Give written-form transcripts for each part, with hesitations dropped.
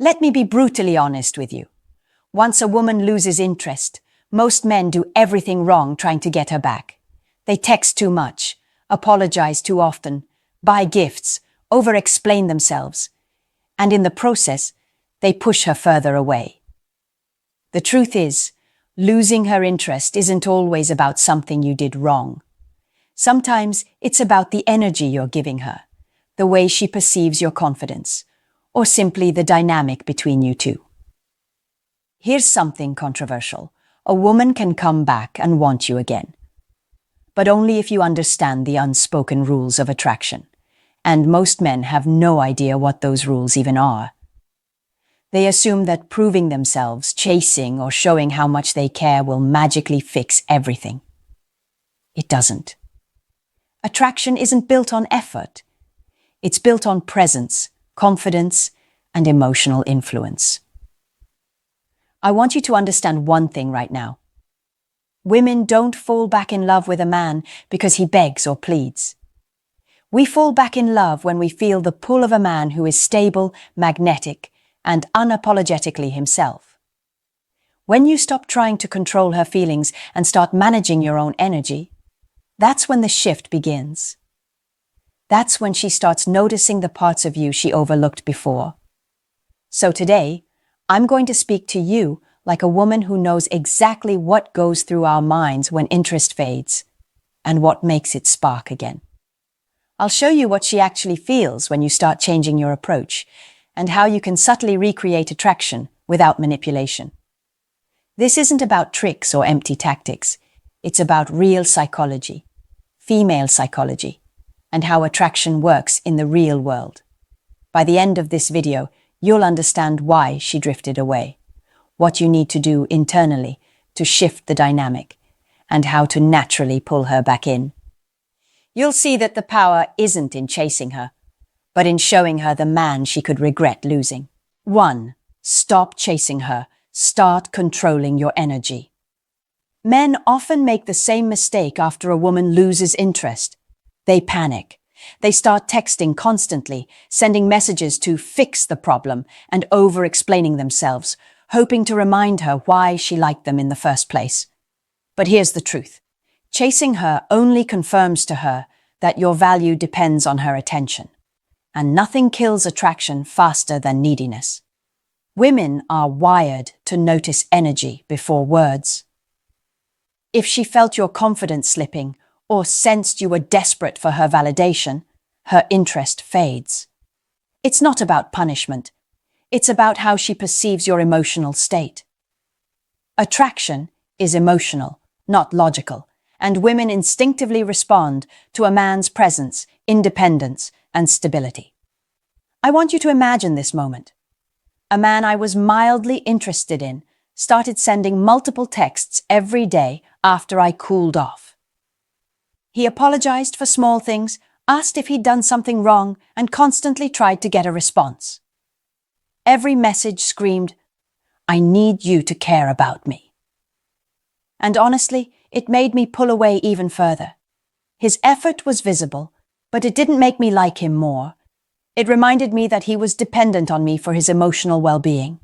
Let me be brutally honest with you. Once a woman loses interest, most men do everything wrong trying to get her back. They text too much, apologize too often, buy gifts, over-explain themselves, and in the process, they push her further away. The truth is, losing her interest isn't always about something you did wrong. Sometimes it's about the energy you're giving her, the way she perceives your confidence, or simply the dynamic between you two. Here's something controversial. A woman can come back and want you again, but only if you understand the unspoken rules of attraction. And most men have no idea what those rules even are. They assume that proving themselves, chasing, or showing how much they care will magically fix everything. It doesn't. Attraction isn't built on effort. It's built on presence, confidence, and emotional influence. I want you to understand one thing right now. Women don't fall back in love with a man because he begs or pleads. We fall back in love when we feel the pull of a man who is stable, magnetic, and unapologetically himself. When you stop trying to control her feelings and start managing your own energy, that's when the shift begins. That's when she starts noticing the parts of you she overlooked before. So today, I'm going to speak to you like a woman who knows exactly what goes through our minds when interest fades and what makes it spark again. I'll show you what she actually feels when you start changing your approach and how you can subtly recreate attraction without manipulation. This isn't about tricks or empty tactics. It's about real psychology, female psychology, and how attraction works in the real world. By the end of this video, you'll understand why she drifted away, what you need to do internally to shift the dynamic, and how to naturally pull her back in. You'll see that the power isn't in chasing her, but in showing her the man she could regret losing. 1. Stop chasing her. Start controlling your energy. Men often make the same mistake after a woman loses interest. They panic. They start texting constantly, sending messages to fix the problem and over-explaining themselves, hoping to remind her why she liked them in the first place. But here's the truth. Chasing her only confirms to her that your value depends on her attention, and nothing kills attraction faster than neediness. Women are wired to notice energy before words. If she felt your confidence slipping or sensed you were desperate for her validation, her interest fades. It's not about punishment. It's about how she perceives your emotional state. Attraction is emotional, not logical, and women instinctively respond to a man's presence, independence, and stability. I want you to imagine this moment. A man I was mildly interested in started sending multiple texts every day after I cooled off. He apologized for small things, asked if he'd done something wrong, and constantly tried to get a response. Every message screamed, "I need you to care about me." And honestly, it made me pull away even further. His effort was visible, but it didn't make me like him more. It reminded me that he was dependent on me for his emotional well-being.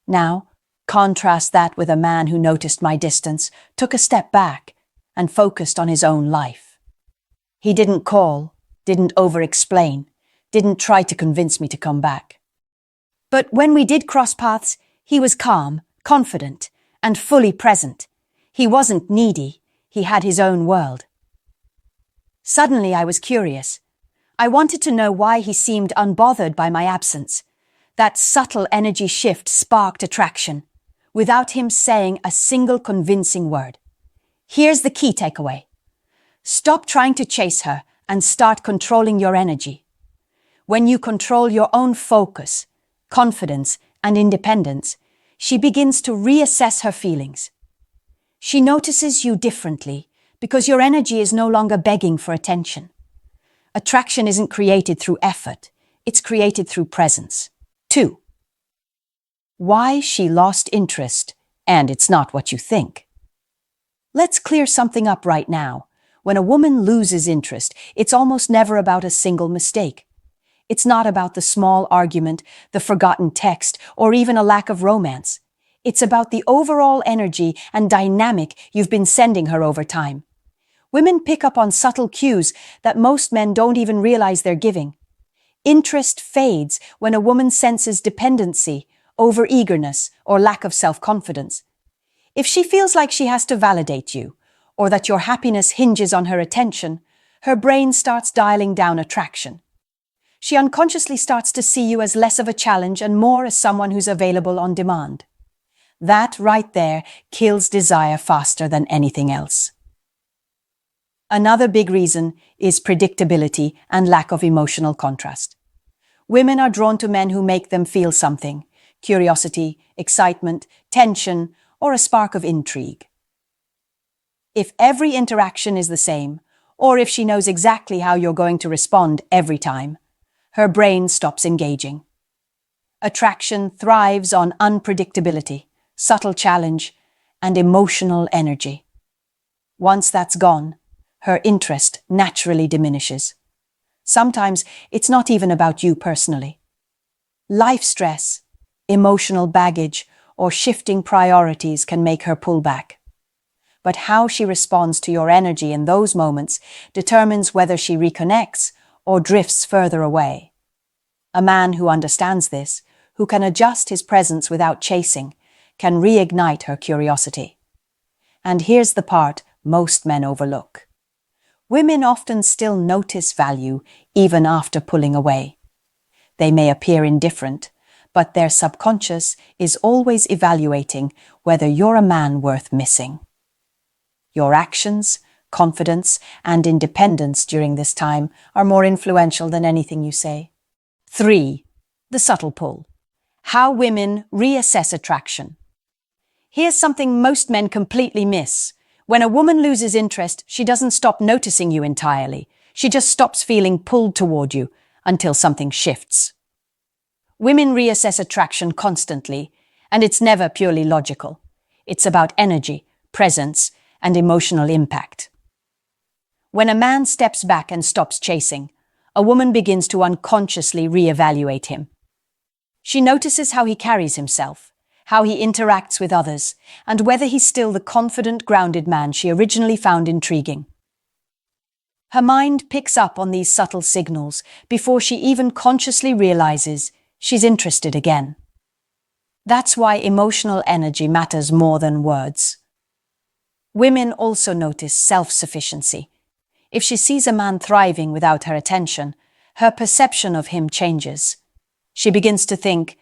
Now, contrast that with a man who noticed my distance, took a step back, and focused on his own life. He didn't call, didn't over-explain, didn't try to convince me to come back. But when we did cross paths, he was calm, confident, and fully present. He wasn't needy, he had his own world. Suddenly I was curious. I wanted to know why he seemed unbothered by my absence. That subtle energy shift sparked attraction, without him saying a single convincing word. Here's the key takeaway. Stop trying to chase her and start controlling your energy. When you control your own focus, confidence, and independence, she begins to reassess her feelings. She notices you differently because your energy is no longer begging for attention. Attraction isn't created through effort, it's created through presence. 2. Why she lost interest, and it's not what you think. Let's clear something up right now. When a woman loses interest, it's almost never about a single mistake. It's not about the small argument, the forgotten text, or even a lack of romance. It's about the overall energy and dynamic you've been sending her over time. Women pick up on subtle cues that most men don't even realize they're giving. Interest fades when a woman senses dependency, over-eagerness, or lack of self-confidence. If she feels like she has to validate you, or that your happiness hinges on her attention, her brain starts dialing down attraction. She unconsciously starts to see you as less of a challenge and more as someone who's available on demand. That right there kills desire faster than anything else. Another big reason is predictability and lack of emotional contrast. Women are drawn to men who make them feel something: curiosity, excitement, tension, or a spark of intrigue. If every interaction is the same, or if she knows exactly how you're going to respond every time, her brain stops engaging. Attraction thrives on unpredictability, subtle challenge, and emotional energy. Once that's gone, her interest naturally diminishes. Sometimes it's not even about you personally. Life stress, emotional baggage, or shifting priorities can make her pull back. But how she responds to your energy in those moments determines whether she reconnects or drifts further away. A man who understands this, who can adjust his presence without chasing, can reignite her curiosity. And here's the part most men overlook. Women often still notice value even after pulling away. They may appear indifferent, but their subconscious is always evaluating whether you're a man worth missing. Your actions, confidence, and independence during this time are more influential than anything you say. 3. The subtle pull. How women reassess attraction. Here's something most men completely miss. When a woman loses interest, she doesn't stop noticing you entirely. She just stops feeling pulled toward you until something shifts. Women reassess attraction constantly, and it's never purely logical. It's about energy, presence, and emotional impact. When a man steps back and stops chasing, a woman begins to unconsciously reevaluate him. She notices how he carries himself, how he interacts with others, and whether he's still the confident, grounded man she originally found intriguing. Her mind picks up on these subtle signals before she even consciously realizes she's interested again. That's why emotional energy matters more than words. Women also notice self-sufficiency. If she sees a man thriving without her attention, her perception of him changes. She begins to think,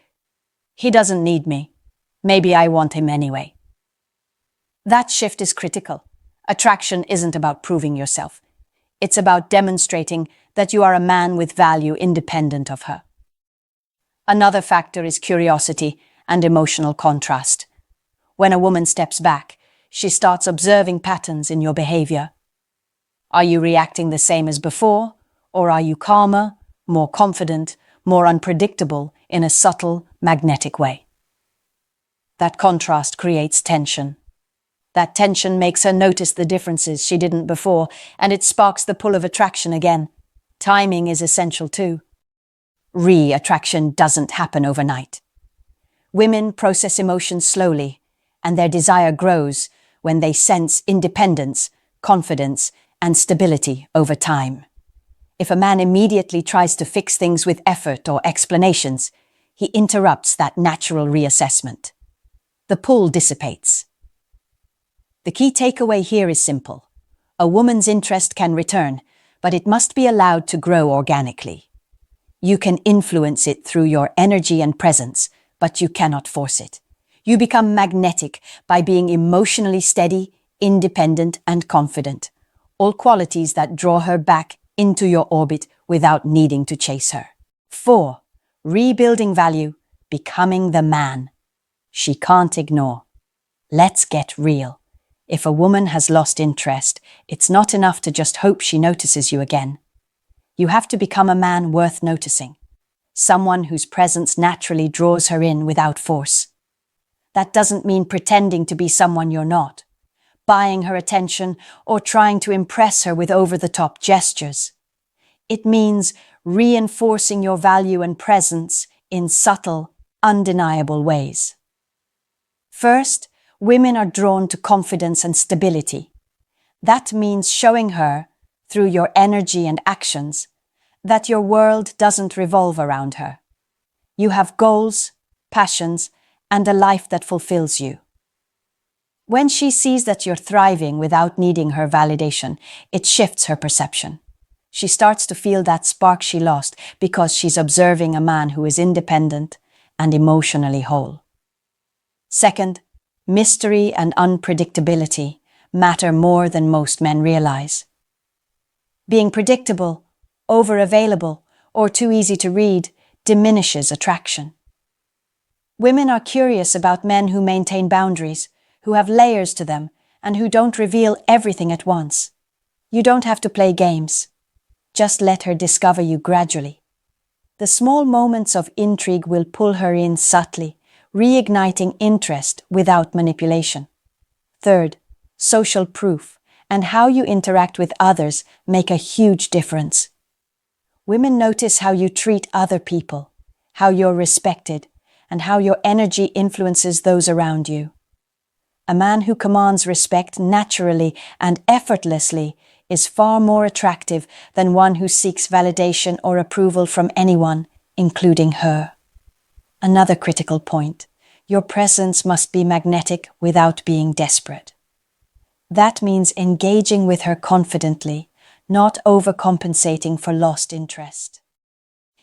he doesn't need me. Maybe I want him anyway. That shift is critical. Attraction isn't about proving yourself. It's about demonstrating that you are a man with value independent of her. Another factor is curiosity and emotional contrast. When a woman steps back, she starts observing patterns in your behavior. Are you reacting the same as before, or are you calmer, more confident, more unpredictable in a subtle, magnetic way? That contrast creates tension. That tension makes her notice the differences she didn't before, and it sparks the pull of attraction again. Timing is essential too. Attraction doesn't happen overnight. Women process emotions slowly, and their desire grows when they sense independence, confidence, and stability over time. If a man immediately tries to fix things with effort or explanations, he interrupts that natural reassessment. The pull dissipates. The key takeaway here is simple. A woman's interest can return, but it must be allowed to grow organically. You can influence it through your energy and presence, but you cannot force it. You become magnetic by being emotionally steady, independent, and confident, all qualities that draw her back into your orbit without needing to chase her. 4. Rebuilding value, becoming the man she can't ignore. Let's get real. If a woman has lost interest, it's not enough to just hope she notices you again. You have to become a man worth noticing, someone whose presence naturally draws her in without force. That doesn't mean pretending to be someone you're not, buying her attention, or trying to impress her with over-the-top gestures. It means reinforcing your value and presence in subtle, undeniable ways. First, women are drawn to confidence and stability. That means showing her, through your energy and actions, that your world doesn't revolve around her. You have goals, passions, and a life that fulfills you. When she sees that you're thriving without needing her validation, it shifts her perception. She starts to feel that spark she lost because she's observing a man who is independent and emotionally whole. Second, mystery and unpredictability matter more than most men realize. Being predictable, over-available, or too easy to read diminishes attraction. Women are curious about men who maintain boundaries, who have layers to them, and who don't reveal everything at once. You don't have to play games. Just let her discover you gradually. The small moments of intrigue will pull her in subtly, reigniting interest without manipulation. Third, social proof and how you interact with others make a huge difference. Women notice how you treat other people, how you're respected, and how your energy influences those around you. A man who commands respect naturally and effortlessly is far more attractive than one who seeks validation or approval from anyone, including her. Another critical point: your presence must be magnetic without being desperate. That means engaging with her confidently, not overcompensating for lost interest.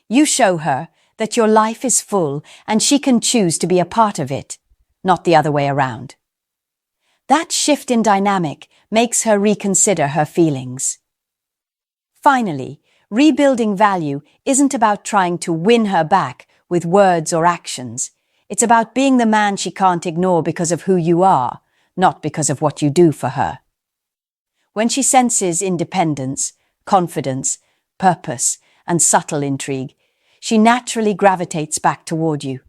You show her that your life is full and she can choose to be a part of it, not the other way around. That shift in dynamic makes her reconsider her feelings. Finally, rebuilding value isn't about trying to win her back with words or actions. It's about being the man she can't ignore because of who you are, not because of what you do for her. When she senses independence, confidence, purpose, and subtle intrigue, she naturally gravitates back toward you.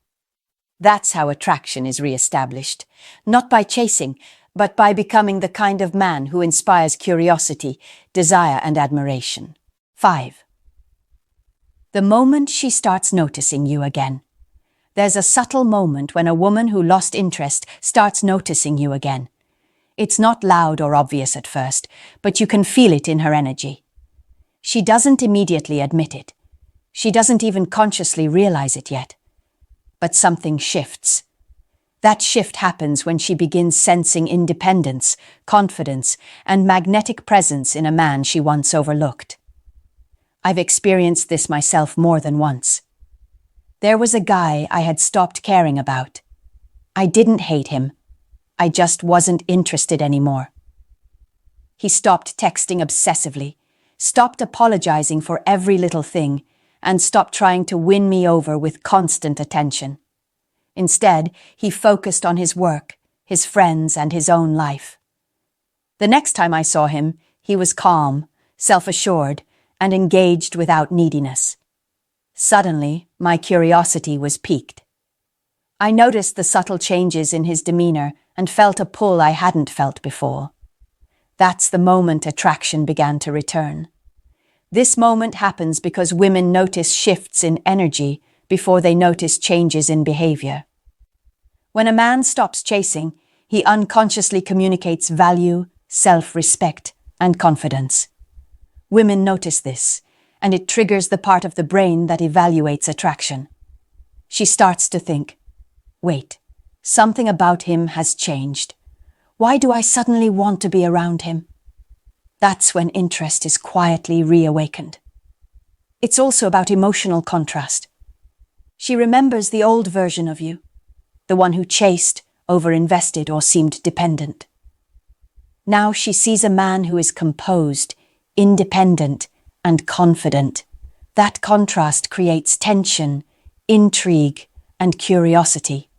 That's how attraction is re-established, not by chasing, but by becoming the kind of man who inspires curiosity, desire, and admiration. 5. The moment she starts noticing you again. There's a subtle moment when a woman who lost interest starts noticing you again. It's not loud or obvious at first, but you can feel it in her energy. She doesn't immediately admit it. She doesn't even consciously realize it yet. But something shifts. That shift happens when she begins sensing independence, confidence, and magnetic presence in a man she once overlooked. I've experienced this myself more than once. There was a guy I had stopped caring about. I didn't hate him. I just wasn't interested anymore. He stopped texting obsessively, stopped apologizing for every little thing, and stopped trying to win me over with constant attention. Instead, he focused on his work, his friends, and his own life. The next time I saw him, he was calm, self-assured, and engaged without neediness. Suddenly, my curiosity was piqued. I noticed the subtle changes in his demeanor and felt a pull I hadn't felt before. That's the moment attraction began to return. This moment happens because women notice shifts in energy before they notice changes in behavior. When a man stops chasing, he unconsciously communicates value, self-respect, and confidence. Women notice this, and it triggers the part of the brain that evaluates attraction. She starts to think, wait, something about him has changed. Why do I suddenly want to be around him? That's when interest is quietly reawakened. It's also about emotional contrast. She remembers the old version of you, the one who chased, overinvested, or seemed dependent. Now she sees a man who is composed, independent, and confident. That contrast creates tension, intrigue, and curiosity.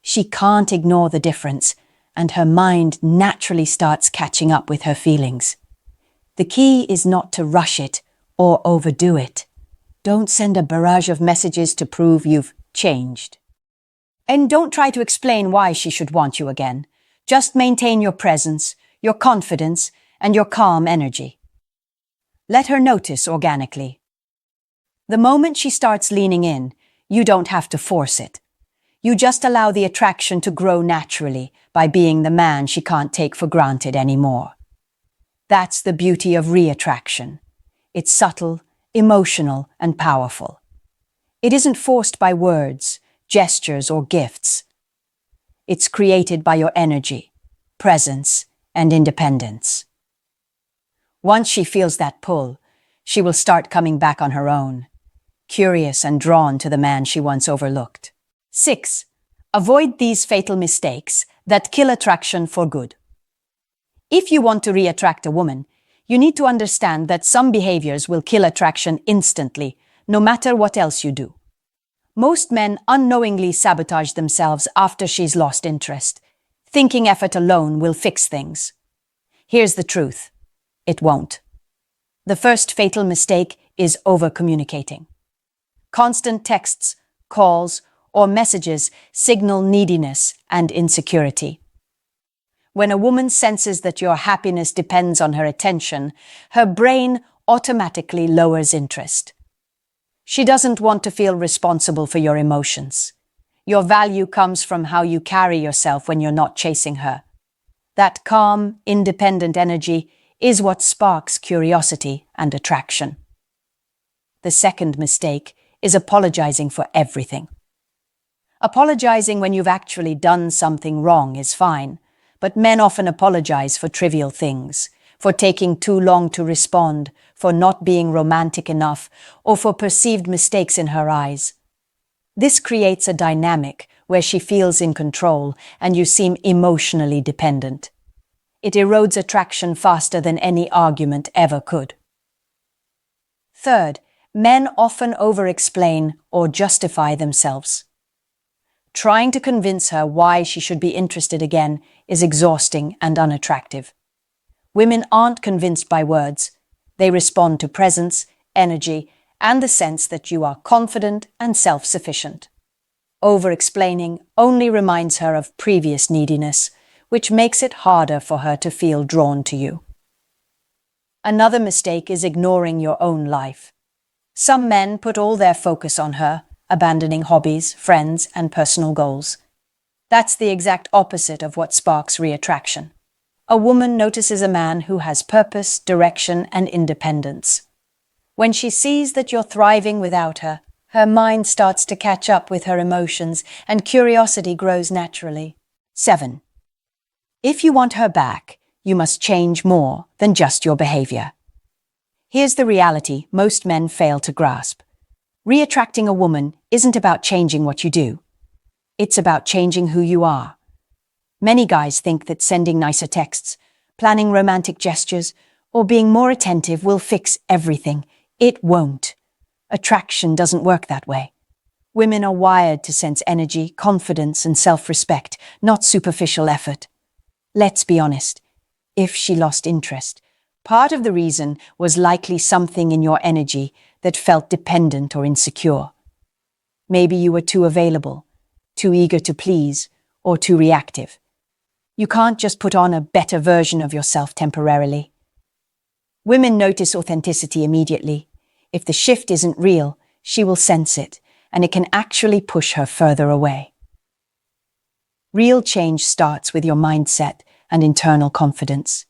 She can't ignore the difference, and her mind naturally starts catching up with her feelings. The key is not to rush it or overdo it. Don't send a barrage of messages to prove you've changed. And don't try to explain why she should want you again. Just maintain your presence, your confidence, and your calm energy. Let her notice organically. The moment she starts leaning in, you don't have to force it. You just allow the attraction to grow naturally by being the man she can't take for granted anymore. That's the beauty of reattraction. It's subtle, emotional, and powerful. It isn't forced by words, gestures, or gifts. It's created by your energy, presence, and independence. Once she feels that pull, she will start coming back on her own, curious and drawn to the man she once overlooked. 6. Avoid these fatal mistakes that kill attraction for good. If you want to reattract a woman, you need to understand that some behaviors will kill attraction instantly, no matter what else you do. Most men unknowingly sabotage themselves after she's lost interest, thinking effort alone will fix things. Here's the truth: it won't. The first fatal mistake is over-communicating. Constant texts, calls, or messages signal neediness and insecurity. When a woman senses that your happiness depends on her attention, her brain automatically lowers interest. She doesn't want to feel responsible for your emotions. Your value comes from how you carry yourself when you're not chasing her. That calm, independent energy is what sparks curiosity and attraction. The second mistake is apologizing for everything. Apologizing when you've actually done something wrong is fine, but men often apologize for trivial things, for taking too long to respond, for not being romantic enough, or for perceived mistakes in her eyes. This creates a dynamic where she feels in control and you seem emotionally dependent. It erodes attraction faster than any argument ever could. Third, men often over-explain or justify themselves. Trying to convince her why she should be interested again is exhausting and unattractive. Women aren't convinced by words. They respond to presence, energy, and the sense that you are confident and self-sufficient. Over-explaining only reminds her of previous neediness, which makes it harder for her to feel drawn to you. Another mistake is ignoring your own life. Some men put all their focus on her, abandoning hobbies, friends, and personal goals. That's the exact opposite of what sparks reattraction. A woman notices a man who has purpose, direction, and independence. When she sees that you're thriving without her, her mind starts to catch up with her emotions and curiosity grows naturally. 7. If you want her back, you must change more than just your behavior. Here's the reality most men fail to grasp. Reattracting a woman isn't about changing what you do. It's about changing who you are. Many guys think that sending nicer texts, planning romantic gestures, or being more attentive will fix everything. It won't. Attraction doesn't work that way. Women are wired to sense energy, confidence, and self-respect, not superficial effort. Let's be honest. If she lost interest, part of the reason was likely something in your energy that felt dependent or insecure. Maybe you were too available, too eager to please, or too reactive. You can't just put on a better version of yourself temporarily. Women notice authenticity immediately. If the shift isn't real, she will sense it, and it can actually push her further away. Real change starts with your mindset and internal confidence.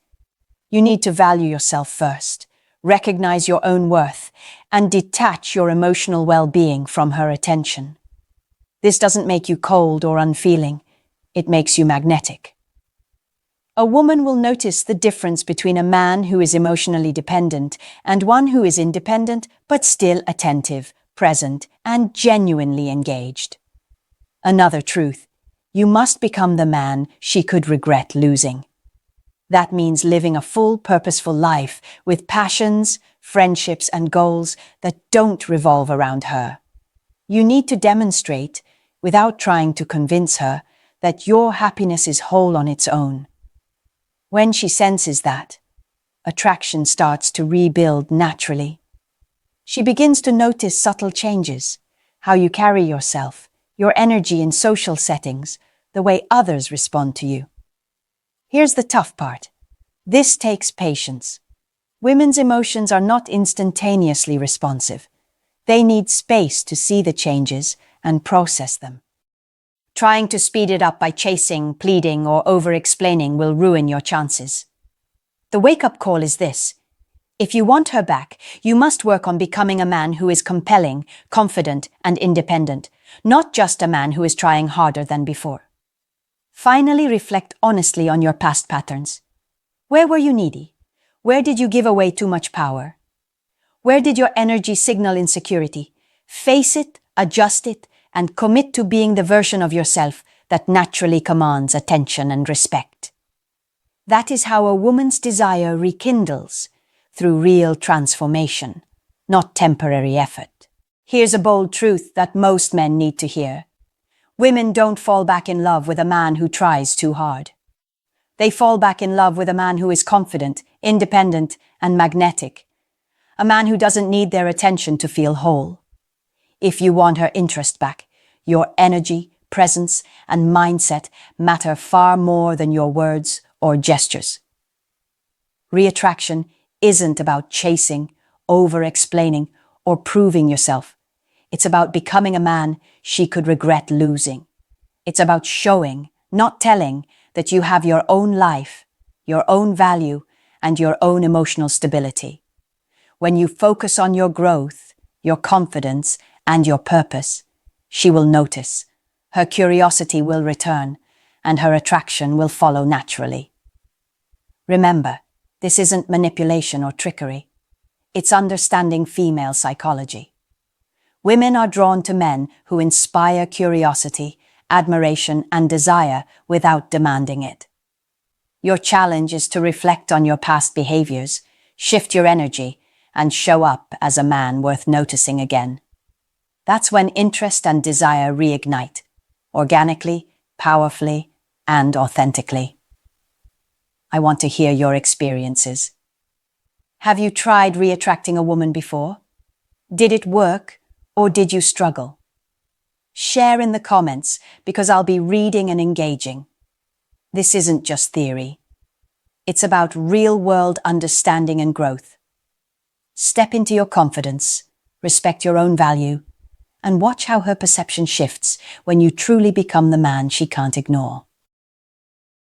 You need to value yourself first, recognize your own worth, and detach your emotional well-being from her attention. This doesn't make you cold or unfeeling. It makes you magnetic. A woman will notice the difference between a man who is emotionally dependent and one who is independent but still attentive, present, and genuinely engaged. Another truth: you must become the man she could regret losing. That means living a full, purposeful life with passions, friendships, and goals that don't revolve around her. You need to demonstrate, without trying to convince her, that your happiness is whole on its own. When she senses that, attraction starts to rebuild naturally. She begins to notice subtle changes: how you carry yourself, your energy in social settings, the way others respond to you. Here's the tough part. This takes patience. Women's emotions are not instantaneously responsive. They need space to see the changes and process them. Trying to speed it up by chasing, pleading, or over-explaining will ruin your chances. The wake-up call is this. If you want her back, you must work on becoming a man who is compelling, confident, and independent, not just a man who is trying harder than before. Finally, reflect honestly on your past patterns. Where were you needy? Where did you give away too much power? Where did your energy signal insecurity? Face it, adjust it, and commit to being the version of yourself that naturally commands attention and respect. That is how a woman's desire rekindles, through real transformation, not temporary effort. Here's a bold truth that most men need to hear. Women don't fall back in love with a man who tries too hard. They fall back in love with a man who is confident, independent, and magnetic. A man who doesn't need their attention to feel whole. If you want her interest back, your energy, presence, and mindset matter far more than your words or gestures. Reattraction isn't about chasing, over-explaining, or proving yourself. It's about becoming a man she could regret losing. It's about showing, not telling, that you have your own life, your own value, and your own emotional stability. When you focus on your growth, your confidence, and your purpose, she will notice, her curiosity will return, and her attraction will follow naturally. Remember, this isn't manipulation or trickery. It's understanding female psychology. Women are drawn to men who inspire curiosity, admiration, and desire without demanding it. Your challenge is to reflect on your past behaviors, shift your energy, and show up as a man worth noticing again. That's when interest and desire reignite, organically, powerfully, and authentically. I want to hear your experiences. Have you tried reattracting a woman before? Did it work, or did you struggle? Share in the comments, because I'll be reading and engaging. This isn't just theory. It's about real-world understanding and growth. Step into your confidence, respect your own value, and watch how her perception shifts when you truly become the man she can't ignore.